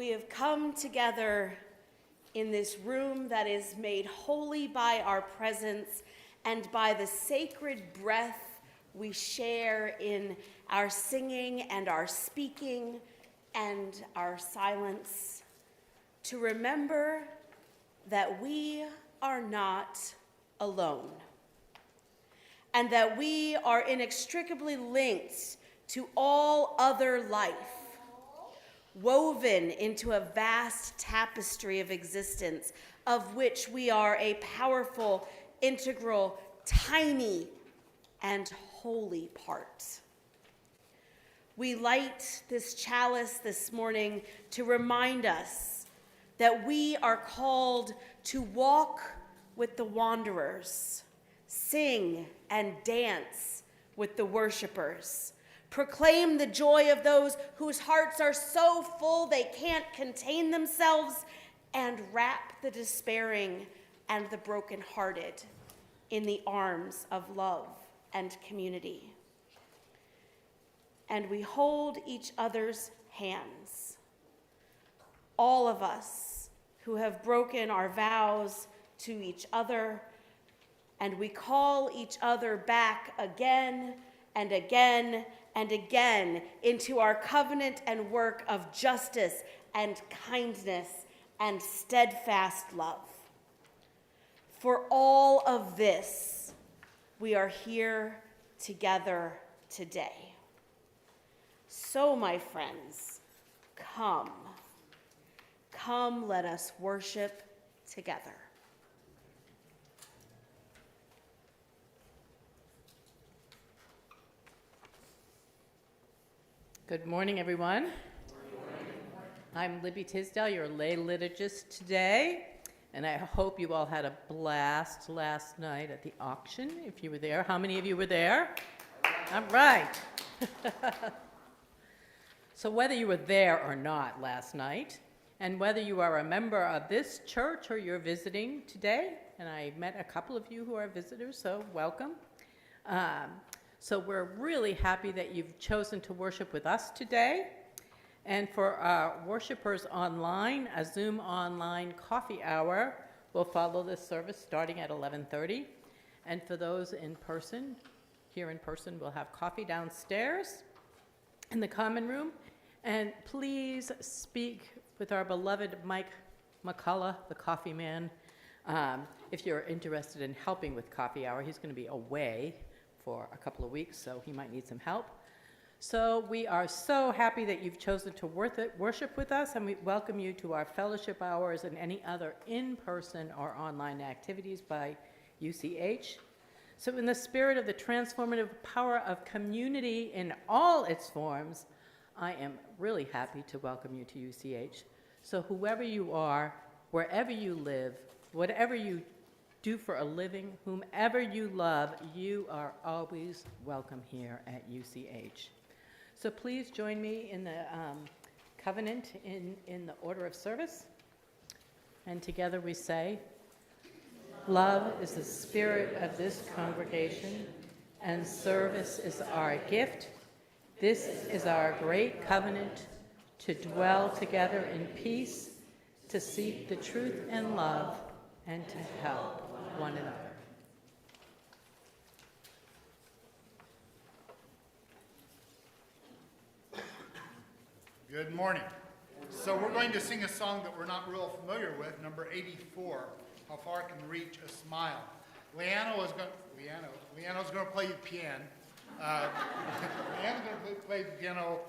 we have come together in this room that is made holy by our presence and by the sacred breath we share in our singing and our speaking and our silence, to remember that we are not alone, and that we are inextricably linked to all other life, woven into a vast tapestry of existence, of which we are a powerful, integral, tiny, and holy part. We light this chalice this morning to remind us that we are called to walk with the wanderers, sing and dance with the worshipers, proclaim the joy of those whose hearts are so full they can't contain themselves, and wrap the despairing and the brokenhearted in the arms of love and community. And we hold each other's hands. All of us who have broken our vows to each other, and we call each other back again and again and again into our covenant and work of justice and kindness and steadfast love. For all of this, we are here together today. So, my friends, come, let us worship together. Good morning, everyone. I'm Libby Tisdale, your lay liturgist today, and I hope you all had a blast last night at the auction, if you were there. How many of you were there? All right. So whether you were there or not last night, and whether you are a member of this church or you're visiting today, and I met a couple of you who are visitors, so welcome. So we're really happy that you've chosen to worship with us today. And for our worshipers online, a Zoom online coffee hour will follow this service starting at 11:30. And for those in person, here in person, we'll have coffee downstairs in the common room. And please speak with our beloved Mike McCullough, the coffee man, if you're interested in helping with coffee hour. He's going to be away for a couple of weeks, so he might need some help. So we are so happy that you've chosen to worship with us, and we welcome you to our fellowship hours and any other in-person or online activities by UCH. So in the spirit of the transformative power of community in all its forms, I am really happy to welcome you to UCH. So whoever you are, wherever you live, whatever you do for a living, whomever you love, you are always welcome here at UCH. So please join me in the covenant in the order of service. And together we say, love is the spirit of this congregation, and service is our gift. This is our great covenant, to dwell together in peace, to seek the truth and love, and to help one another. Good morning. So we're going to sing a song that we're not real familiar with, number 84, How Far Can Reach a Smile. Leanna's going to play the piano. Leanna's going to play the piano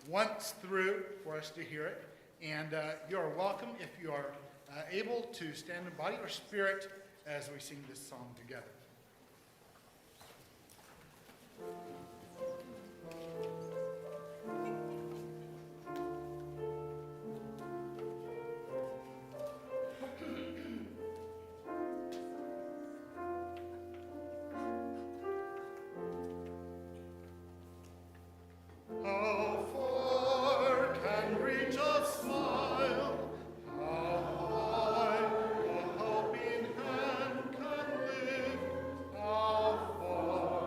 once through for us to hear it. And you're welcome if you are able to stand in body or spirit as we sing this song together. How far can reach a smile? How high a helping hand can lift? How far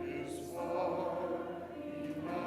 is far enough?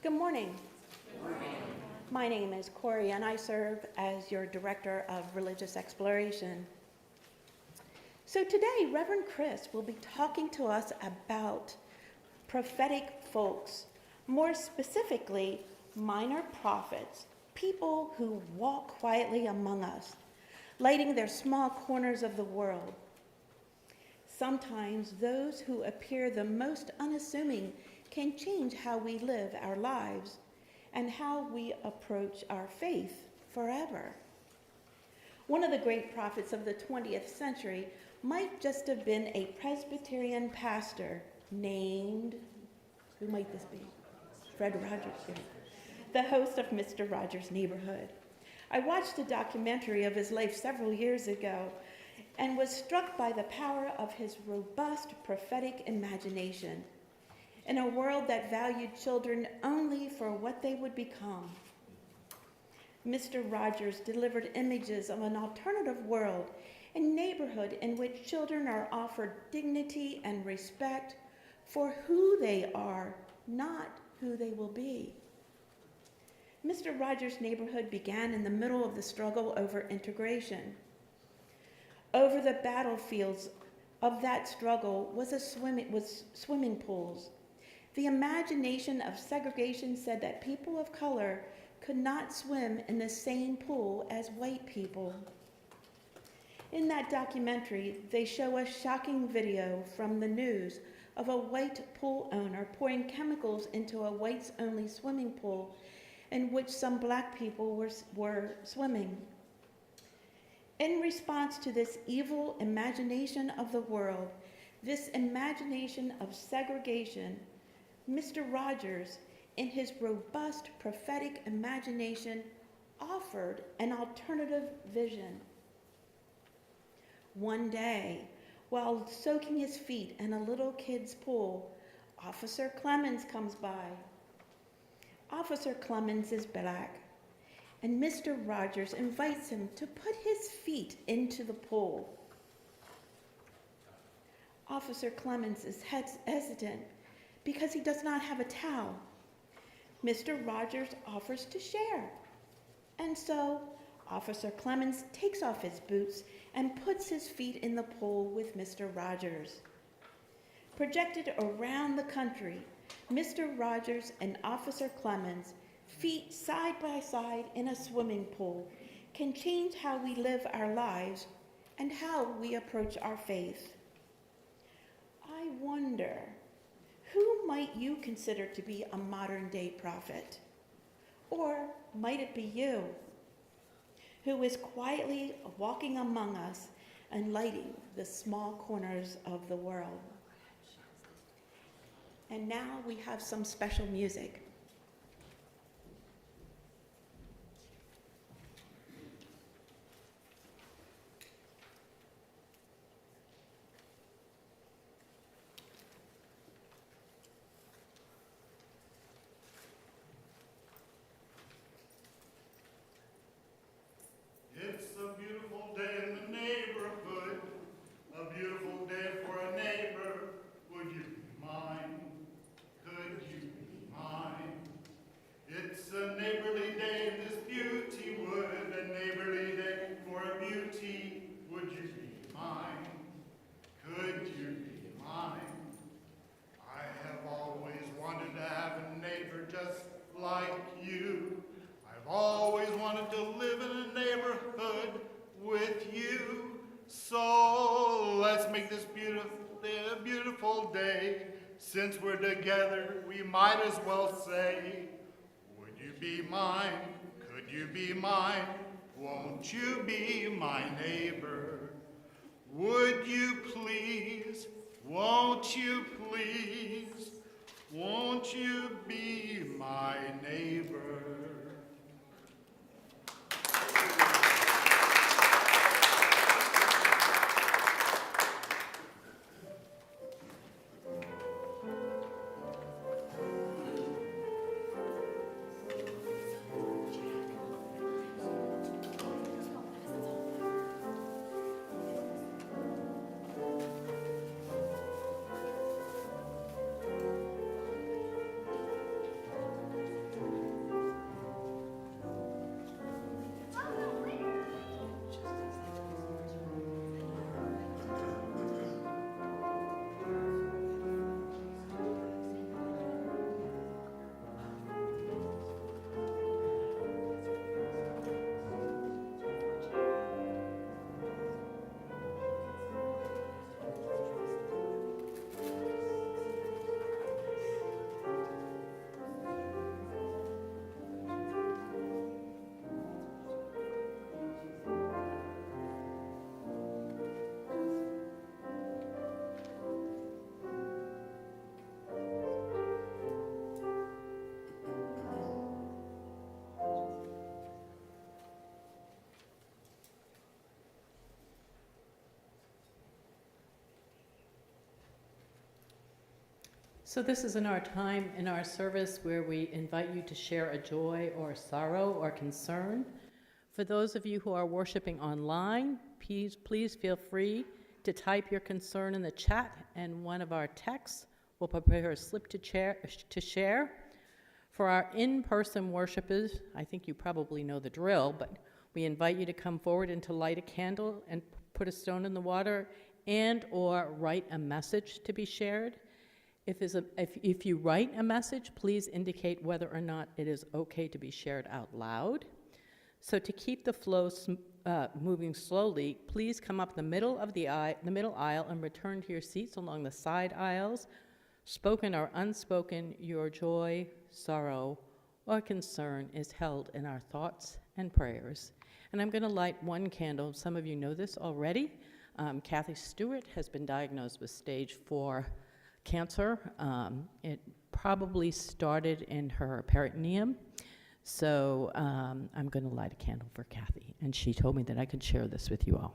Good morning. My name is Corey, and I serve as your Director of Religious Exploration. So today, Reverend Chris will be talking to us about prophetic folks, more specifically, minor prophets, people who walk quietly among us, lighting their small corners of the world. Sometimes those who appear the most unassuming can change how we live our lives and how we approach our faith forever. One of the great prophets of the 20th century might just have been a Presbyterian pastor named, who might this be? Fred Rogers, the host of Mr. Rogers' Neighborhood. I watched a documentary of his life several years ago and was struck by the power of his robust prophetic imagination in a world that valued children only for what they would become. Mr. Rogers delivered images of an alternative world, a neighborhood in which children are offered dignity and respect for who they are, not who they will be. Mr. Rogers' Neighborhood began in the middle of the struggle over integration. Over the battlefields of that struggle was swimming pools. The imagination of segregation said that people of color could not swim in the same pool as white people. In that documentary, they show a shocking video from the news of a white pool owner pouring chemicals into a whites-only swimming pool in which some black people were swimming. In response to this evil imagination of the world, this imagination of segregation, Mr. Rogers, in his robust prophetic imagination, offered an alternative vision. One day, while soaking his feet in a little kid's pool, Officer Clemens comes by. Officer Clemens is black, and Mr. Rogers invites him to put his feet into the pool. Officer Clemens is hesitant because he does not have a towel. Mr. Rogers offers to share, and so Officer Clemens takes off his boots and puts his feet in the pool with Mr. Rogers. Projected around the country, Mr. Rogers and Officer Clemens, feet side by side in a swimming pool, can change how we live our lives and how we approach our faith. I wonder, who might you consider to be a modern-day prophet? Or might it be you, who is quietly walking among us and lighting the small corners of the world? And now we have some special music. It's a beautiful day in the neighborhood, a beautiful day for a neighbor. Would you be mine? Could you be mine? It's a neighborly day in this beauty wood, a neighborly day for a beauty. Would you be mine? Could you be mine? I have always wanted to have a neighbor just like you. I've always wanted to live in a neighborhood with you. So let's make this a beautiful day. Since we're together, we might as well say, would you be mine? Could you be mine? Won't you be my neighbor? Would you please? Won't you please? Won't you be my neighbor? So this is in our time in our service where we invite you to share a joy or sorrow or concern. For those of you who are worshiping online, please feel free to type your concern in the chat, and one of our techs will prepare a slip to share. For our in-person worshipers, I think you probably know the drill, but we invite you to come forward and to light a candle and put a stone in the water and or write a message to be shared. If you write a message, please indicate whether or not it is okay to be shared out loud. So to keep the flow moving slowly, please come up the middle aisle and return to your seats along the side aisles. Spoken or unspoken, your joy, sorrow, or concern is held in our thoughts and prayers. And I'm going to light one candle. Some of you know this already. Kathy Stewart has been diagnosed with stage 4 cancer. It probably started in her peritoneum. So I'm going to light a candle for Kathy. And she told me that I could share this with you all.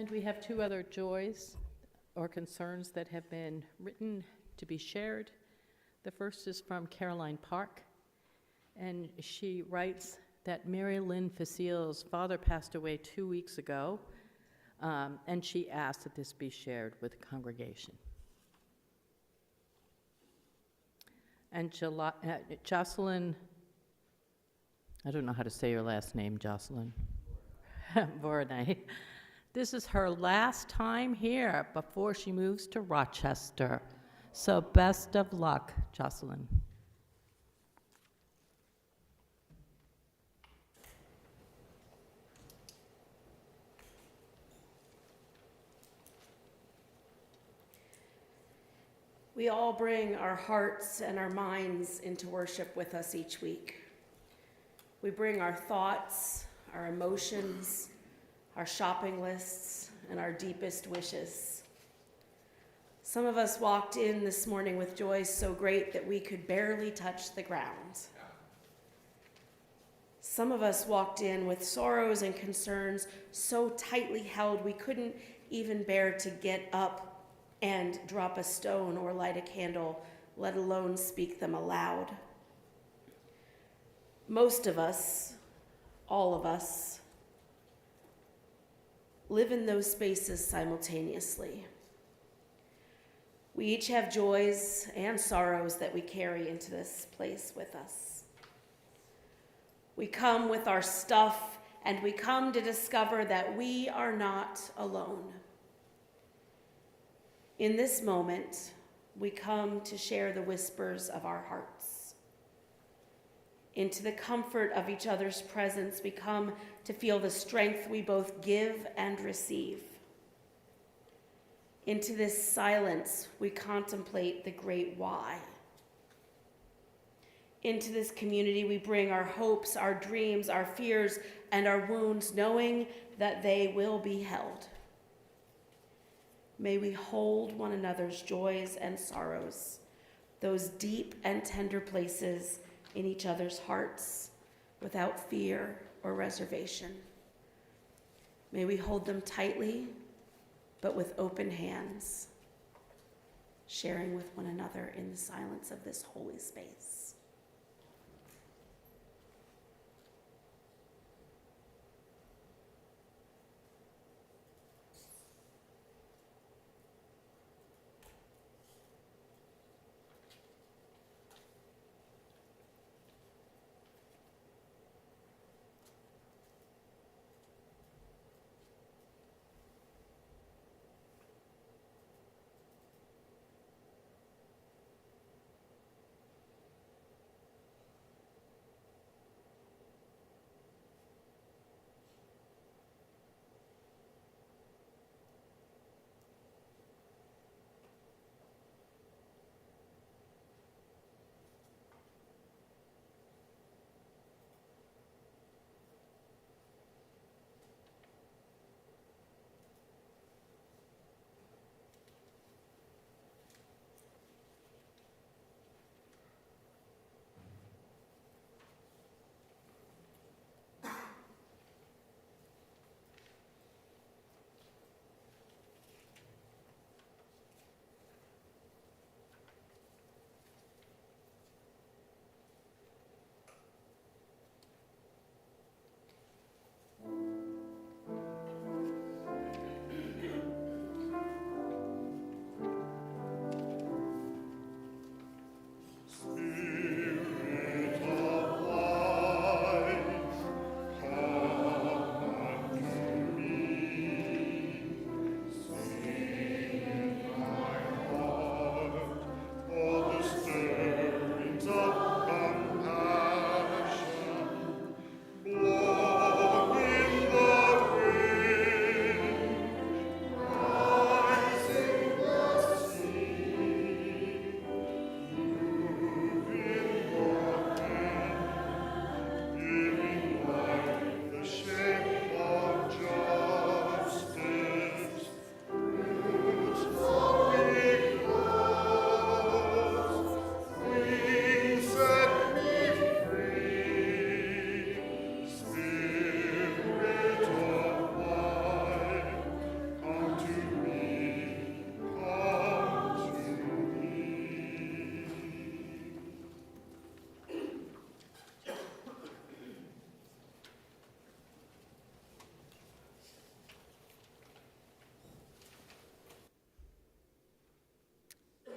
And we have two other joys or concerns that have been written to be shared. The first is from Caroline Park, and she writes that Mary Lynn Facile's father passed away 2 weeks ago, and she asked that this be shared with the congregation. And Jocelyn, I don't know how to say your last name, Jocelyn. Voronay. This is her last time here before she moves to Rochester. So best of luck, Jocelyn. We all bring our hearts and our minds into worship with us each week. We bring our thoughts, our emotions, our shopping lists, and our deepest wishes. Some of us walked in this morning with joy so great that we could barely touch the ground. Some of us walked in with sorrows and concerns so tightly held we couldn't even bear to get up and drop a stone or light a candle, let alone speak them aloud. Most of us, all of us, live in those spaces simultaneously. We each have joys and sorrows that we carry into this place with us. We come with our stuff, and we come to discover that we are not alone. In this moment, we come to share the whispers of our hearts. Into the comfort of each other's presence, we come to feel the strength we both give and receive. Into this silence, we contemplate the great why. Into this community, we bring our hopes, our dreams, our fears, and our wounds, knowing that they will be held. May we hold one another's joys and sorrows, those deep and tender places in each other's hearts, without fear or reservation. May we hold them tightly, but with open hands, sharing with one another in the silence of this holy space.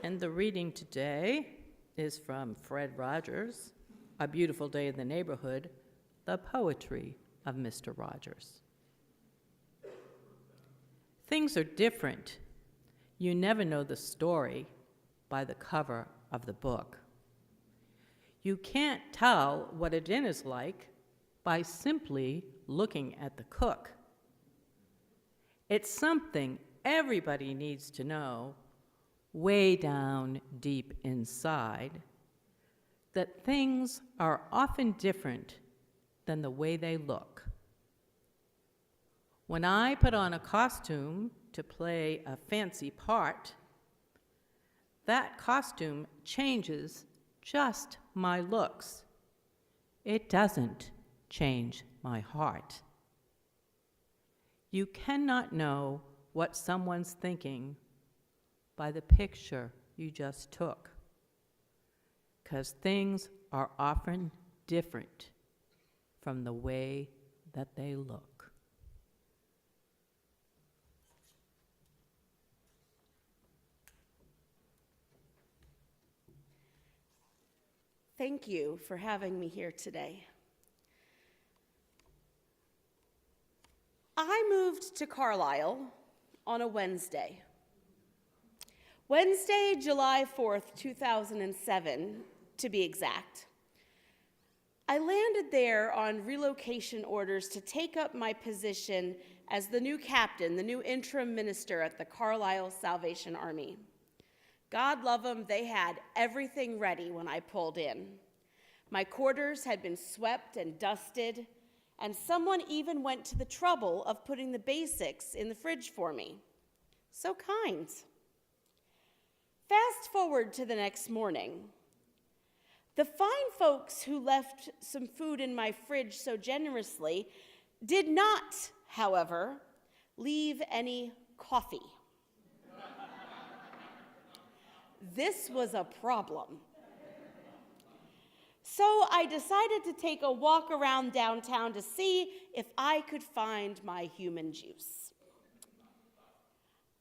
And the reading today is from Fred Rogers, A Beautiful Day in the Neighborhood, The Poetry of Mr. Rogers. Things are different. You never know the story by the cover of the book. You can't tell what a dinner's like by simply looking at the cook. It's something everybody needs to know way down deep inside, that things are often different than the way they look. When I put on a costume to play a fancy part, that costume changes just my looks. It doesn't change my heart. You cannot know what someone's thinking by the picture you just took, because things are often different from the way that they look. Thank you for having me here today. I moved to Carlisle on a Wednesday, July 4th, 2007, to be exact. I landed there on relocation orders to take up my position as the new captain, the new interim minister at the Carlisle Salvation Army. God love them, they had everything ready when I pulled in. My quarters had been swept and dusted, and someone even went to the trouble of putting the basics in the fridge for me. So kind. Fast forward to the next morning. The fine folks who left some food in my fridge so generously did not, however, leave any coffee. This was a problem. So I decided to take a walk around downtown to see if I could find my human juice.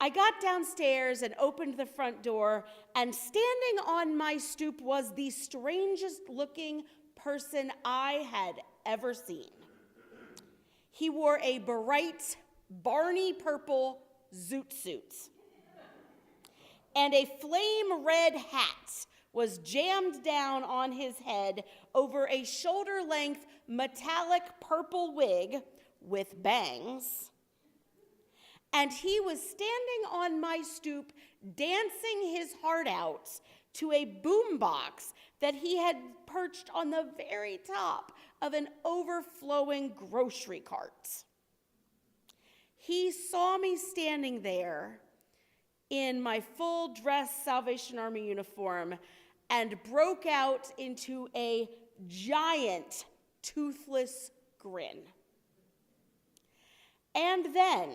I got downstairs and opened the front door, and standing on my stoop was the strangest looking person I had ever seen. He wore a bright, Barney purple zoot suit, and a flame red hat was jammed down on his head over a shoulder-length metallic purple wig with bangs. And he was standing on my stoop, dancing his heart out to a boombox that he had perched on the very top of an overflowing grocery cart. He saw me standing there in my full dress Salvation Army uniform and broke out into a giant, toothless grin. And then,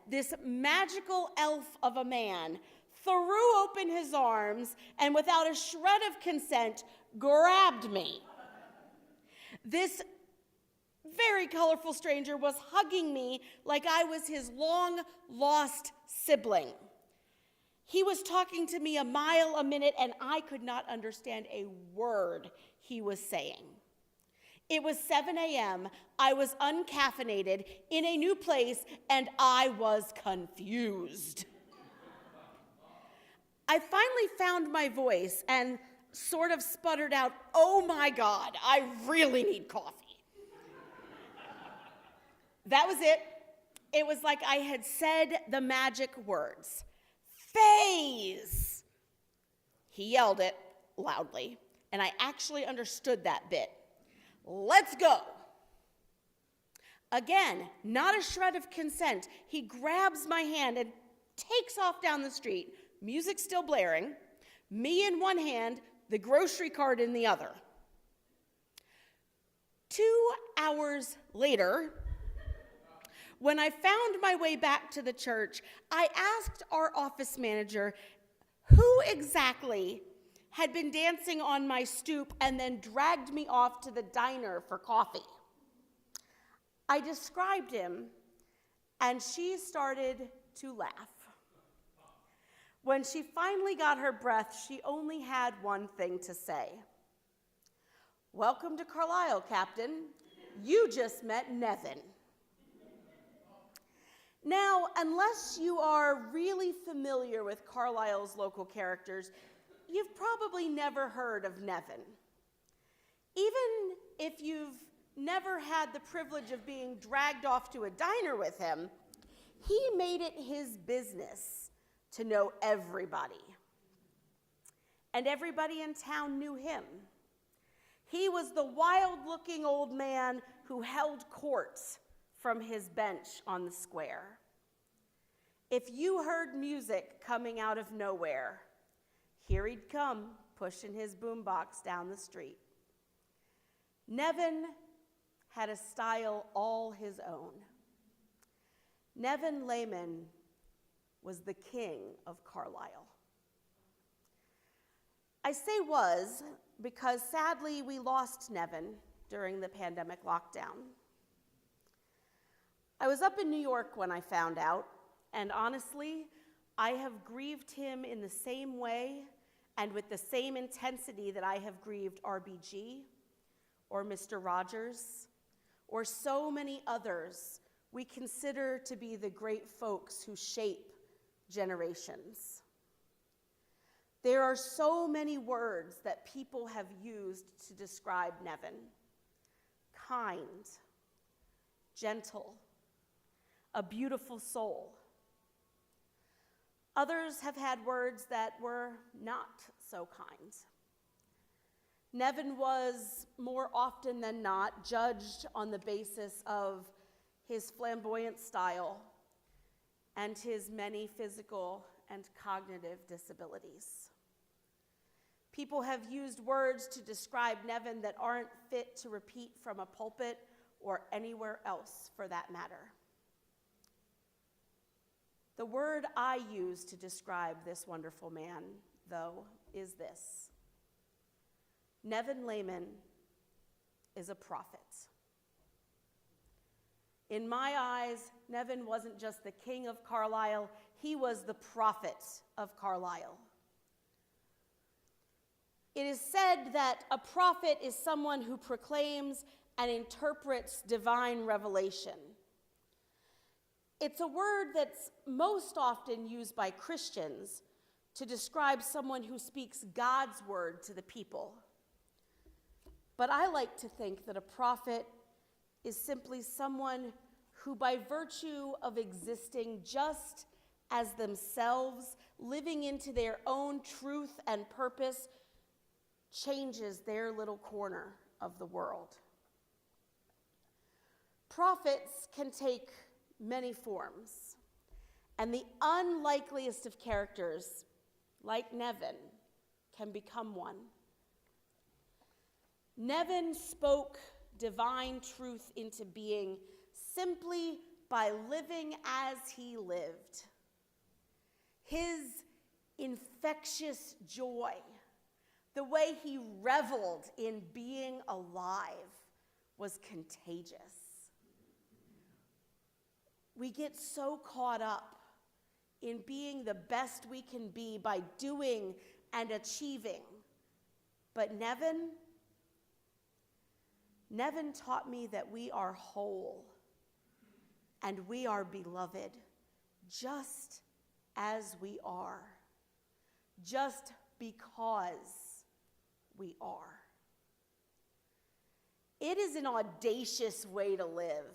this magical elf of a man threw open his arms and, without a shred of consent, grabbed me. This very colorful stranger was hugging me like I was his long-lost sibling. He was talking to me a mile a minute, and I could not understand a word he was saying. It was 7 a.m., I was uncaffeinated, in a new place, and I was confused. I finally found my voice and sort of sputtered out, "Oh my God, I really need coffee." That was it. It was like I had said the magic words. "Phase!" He yelled it loudly, and I actually understood that bit. "Let's go." Again, not a shred of consent. He grabs my hand and takes off down the street, music still blaring, me in one hand, the grocery cart in the other. 2 hours later, when I found my way back to the church, I asked our office manager who exactly had been dancing on my stoop and then dragged me off to the diner for coffee. I described him, and she started to laugh. When she finally got her breath, she only had one thing to say. "Welcome to Carlisle, Captain. You just met Nevin." Now, unless you are really familiar with Carlisle's local characters, you've probably never heard of Nevin. Even if you've never had the privilege of being dragged off to a diner with him, he made it his business to know everybody. And everybody in town knew him. He was the wild-looking old man who held court from his bench on the square. If you heard music coming out of nowhere, here he'd come, pushing his boombox down the street. Nevin had a style all his own. Nevin Lehman was the king of Carlisle. I say was because sadly we lost Nevin during the pandemic lockdown. I was up in New York when I found out, and honestly, I have grieved him in the same way and with the same intensity that I have grieved RBG or Mr. Rogers or so many others we consider to be the great folks who shape generations. There are so many words that people have used to describe Nevin: kind, gentle, a beautiful soul. Others have had words that were not so kind. Nevin was, more often than not, judged on the basis of his flamboyant style and his many physical and cognitive disabilities. People have used words to describe Nevin that aren't fit to repeat from a pulpit or anywhere else for that matter. The word I use to describe this wonderful man, though, is this: Nevin Lehman is a prophet. In my eyes, Nevin wasn't just the king of Carlisle, he was the prophet of Carlisle. It is said that a prophet is someone who proclaims and interprets divine revelation. It's a word that's most often used by Christians to describe someone who speaks God's word to the people. But I like to think that a prophet is simply someone who, by virtue of existing just as themselves, living into their own truth and purpose, changes their little corner of the world. Prophets can take many forms, and the unlikeliest of characters, like Nevin, can become one. Nevin spoke divine truth into being simply by living as he lived. His infectious joy, the way he reveled in being alive, was contagious. We get so caught up in being the best we can be by doing and achieving. But Nevin taught me that we are whole and we are beloved just as we are, just because we are. It is an audacious way to live,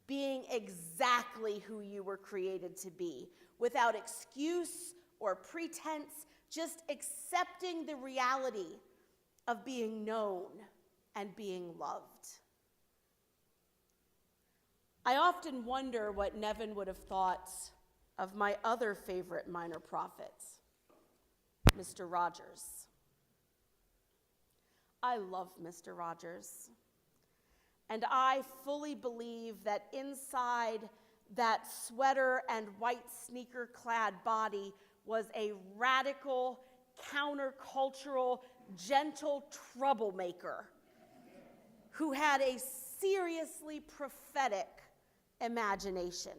being exactly who you were created to be, without excuse or pretense, just accepting the reality of being known and being loved. I often wonder what Nevin would have thought of my other favorite minor prophet, Mr. Rogers. I love Mr. Rogers. And I fully believe that inside that sweater and white sneaker-clad body was a radical, countercultural, gentle troublemaker who had a seriously prophetic imagination.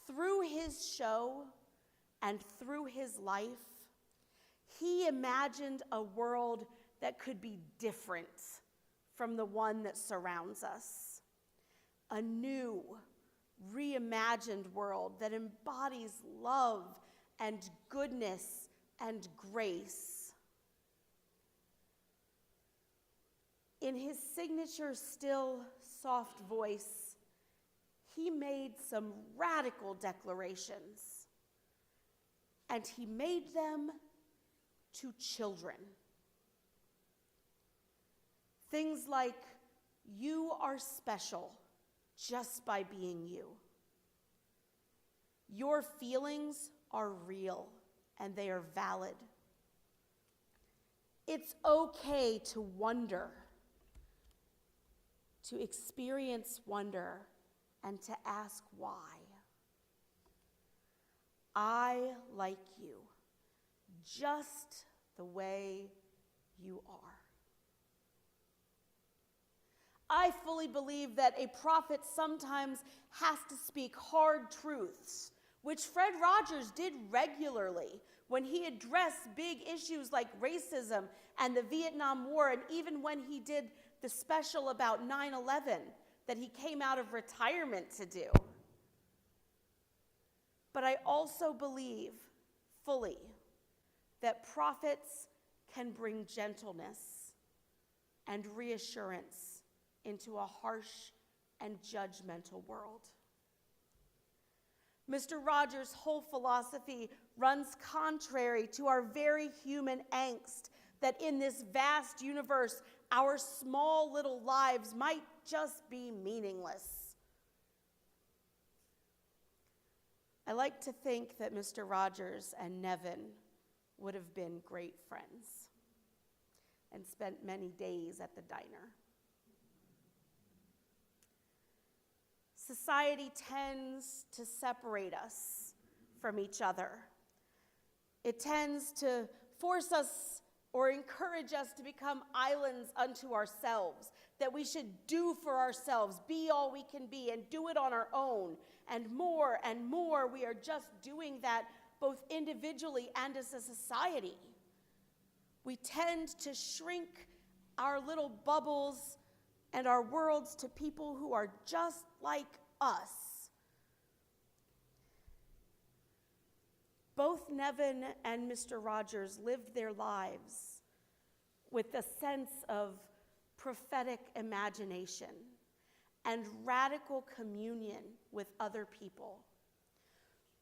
Through his show and through his life, he imagined a world that could be different from the one that surrounds us. A new, reimagined world that embodies love and goodness and grace. In his signature still, soft voice, he made some radical declarations, and he made them to children. Things like, you are special just by being you. Your feelings are real and they are valid. It's okay to wonder, to experience wonder, and to ask why. I like you just the way you are. I fully believe that a prophet sometimes has to speak hard truths, which Fred Rogers did regularly when he addressed big issues like racism and the Vietnam War, and even when he did the special about 9/11 that he came out of retirement to do. But I also believe fully that prophets can bring gentleness and reassurance into a harsh and judgmental world. Mr. Rogers' whole philosophy runs contrary to our very human angst that in this vast universe, our small little lives might just be meaningless. I like to think that Mr. Rogers and Nevin would have been great friends and spent many days at the diner. Society tends to separate us from each other. It tends to force us or encourage us to become islands unto ourselves, that we should do for ourselves, be all we can be, and do it on our own. And more, we are just doing that both individually and as a society. We tend to shrink our little bubbles and our worlds to people who are just like us. Both Nevin and Mr. Rogers lived their lives with a sense of prophetic imagination and radical communion with other people,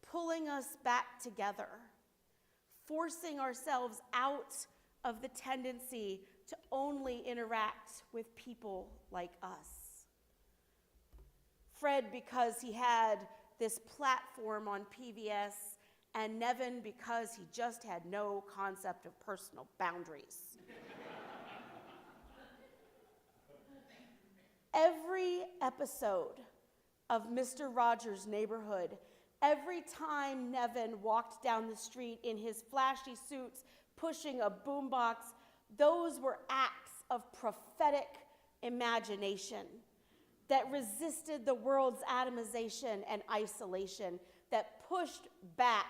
pulling us back together, forcing ourselves out of the tendency to only interact with people like us. Fred, because he had this platform on PBS, and Nevin, because he just had no concept of personal boundaries. Every episode of Mr. Rogers' Neighborhood, every time Nevin walked down the street in his flashy suits, pushing a boombox, those were acts of prophetic imagination that resisted the world's atomization and isolation, that pushed back.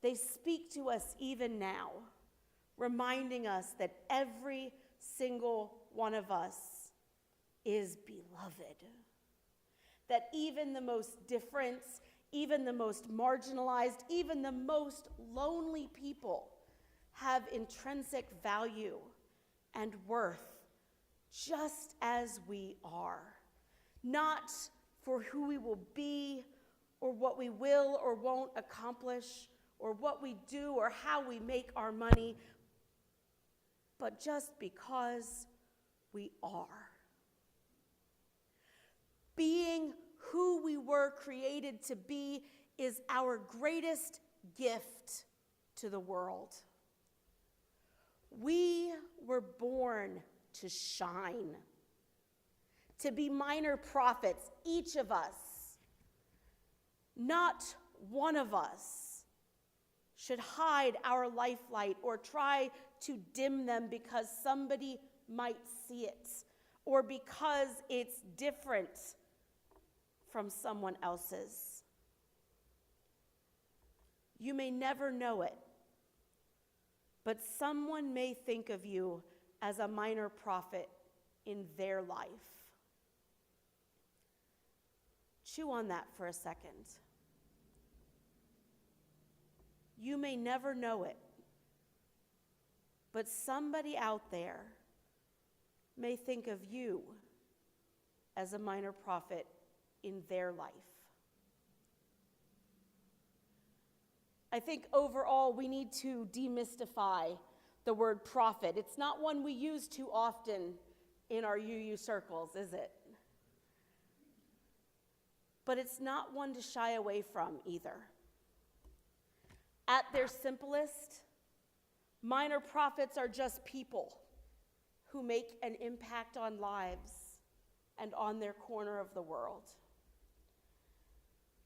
They speak to us even now, reminding us that every single one of us is beloved. That even the most different, even the most marginalized, even the most lonely people have intrinsic value and worth, just as we are. Not for who we will be, or what we will or won't accomplish, or what we do or how we make our money, but just because we are. Being who we were created to be is our greatest gift to the world. We were born to shine, to be minor prophets, each of us. Not one of us should hide our lifelight or try to dim them because somebody might see it or because it's different from someone else's. You may never know it, but someone may think of you as a minor prophet in their life. Chew on that for a second. You may never know it, but somebody out there may think of you as a minor prophet in their life. I think overall we need to demystify the word prophet. It's not one we use too often in our UU circles, is it? But it's not one to shy away from either. At their simplest, minor prophets are just people who make an impact on lives and on their corner of the world.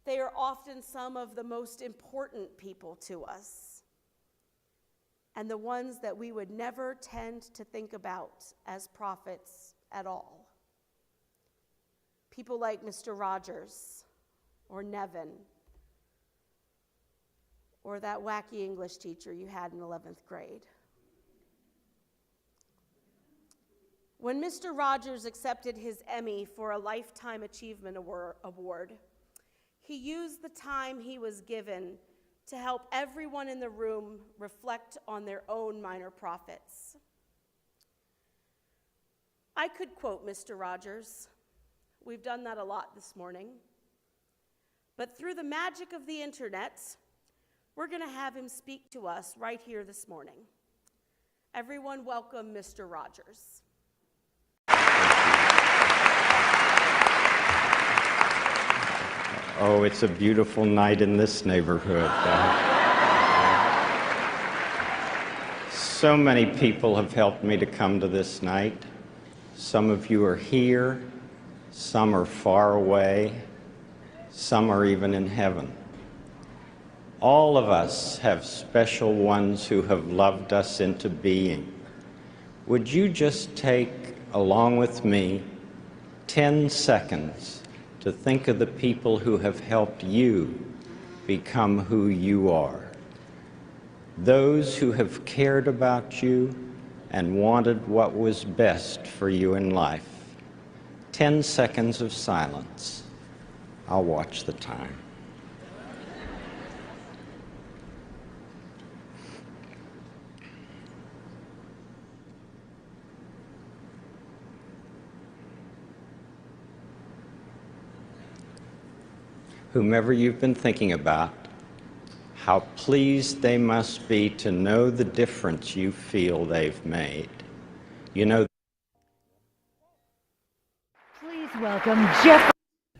They are often some of the most important people to us, and the ones that we would never tend to think about as prophets at all. People like Mr. Rogers, or Nevin, or that wacky English teacher you had in 11th grade. When Mr. Rogers accepted his Emmy for a Lifetime Achievement Award, he used the time he was given to help everyone in the room reflect on their own minor prophets. I could quote Mr. Rogers. We've done that a lot this morning. But through the magic of the internet, we're going to have him speak to us right here this morning. Everyone welcome Mr. Rogers. Oh, it's a beautiful night in this neighborhood. So many people have helped me to come to this night. Some of you are here, some are far away, some are even in heaven. All of us have special ones who have loved us into being. Would you just take, along with me, 10 seconds to think of the people who have helped you become who you are? Those who have cared about you and wanted what was best for you in life. 10 seconds of silence. I'll watch the time. Whomever you've been thinking about, how pleased they must be to know the difference you feel they've made. You know, Please welcome Jeff.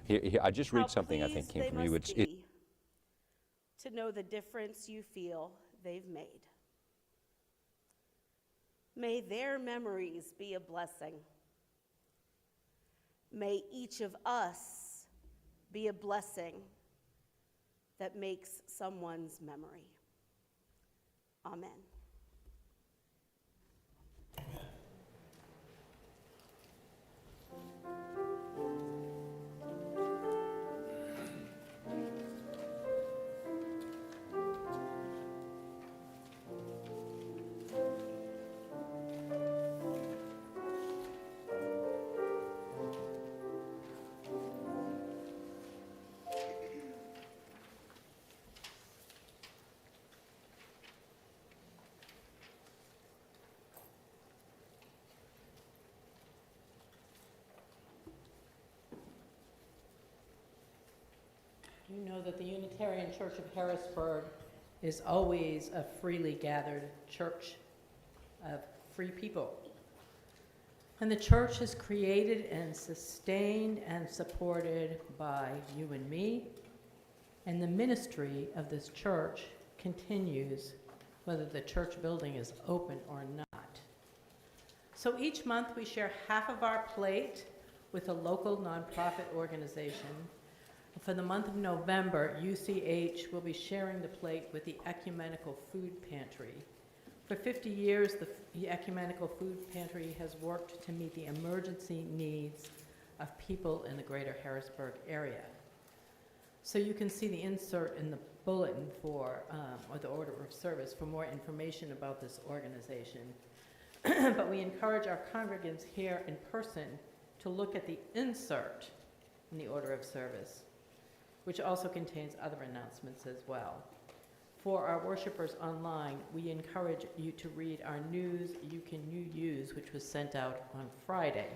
Here, I just read How something I think pleased came they from you. must be to know the difference you feel they've made. May their memories be a blessing. May each of us be a blessing that makes someone's memory. Amen. You know that the Unitarian Church of Harrisburg is always a freely gathered church of free people. And the church is created and sustained and supported by you and me. And the ministry of this church continues whether the church building is open or not. So each month we share half of our plate with a local nonprofit organization. For the month of November, UCH will be sharing the plate with the Ecumenical Food Pantry. For 50 years, the Ecumenical Food Pantry has worked to meet the emergency needs of people in the greater Harrisburg area. So you can see the insert in the bulletin for, or the order of service for more information about this organization. But we encourage our congregants here in person to look at the insert in the order of service, which also contains other announcements as well. For our worshipers online, we encourage you to read our news you can use, which was sent out on Friday.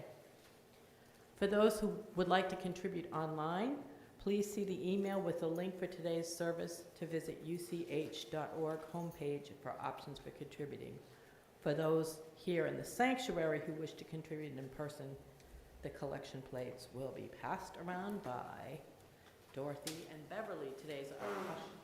For those who would like to contribute online, please see the email with the link for today's service to visit uch.org homepage for options for contributing. For those here in the sanctuary who wish to contribute in person, the collection plates will be passed around by Dorothy and Beverly. Today's our ushers.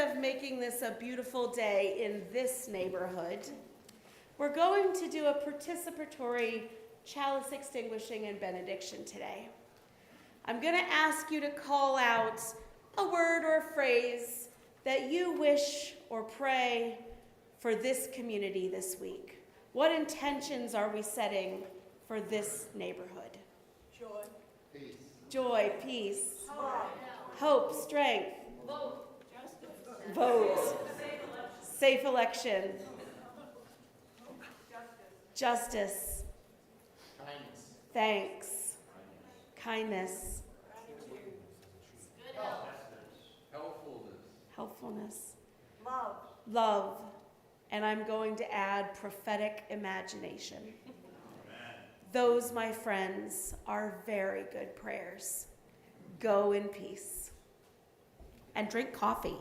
of making this a beautiful day in this neighborhood, we're going to do a participatory chalice extinguishing and benediction today. I'm going to ask you to call out a word or a phrase that you wish or pray for this community this week. What intentions are we setting for this neighborhood? Joy. Peace. Joy, peace. Hope, strength. Vote. Safe election. Justice. Kindness. Thanks. Kindness. Helpfulness. Love. And I'm going to add prophetic imagination. Those, my friends, are very good prayers. Go in peace. And drink coffee.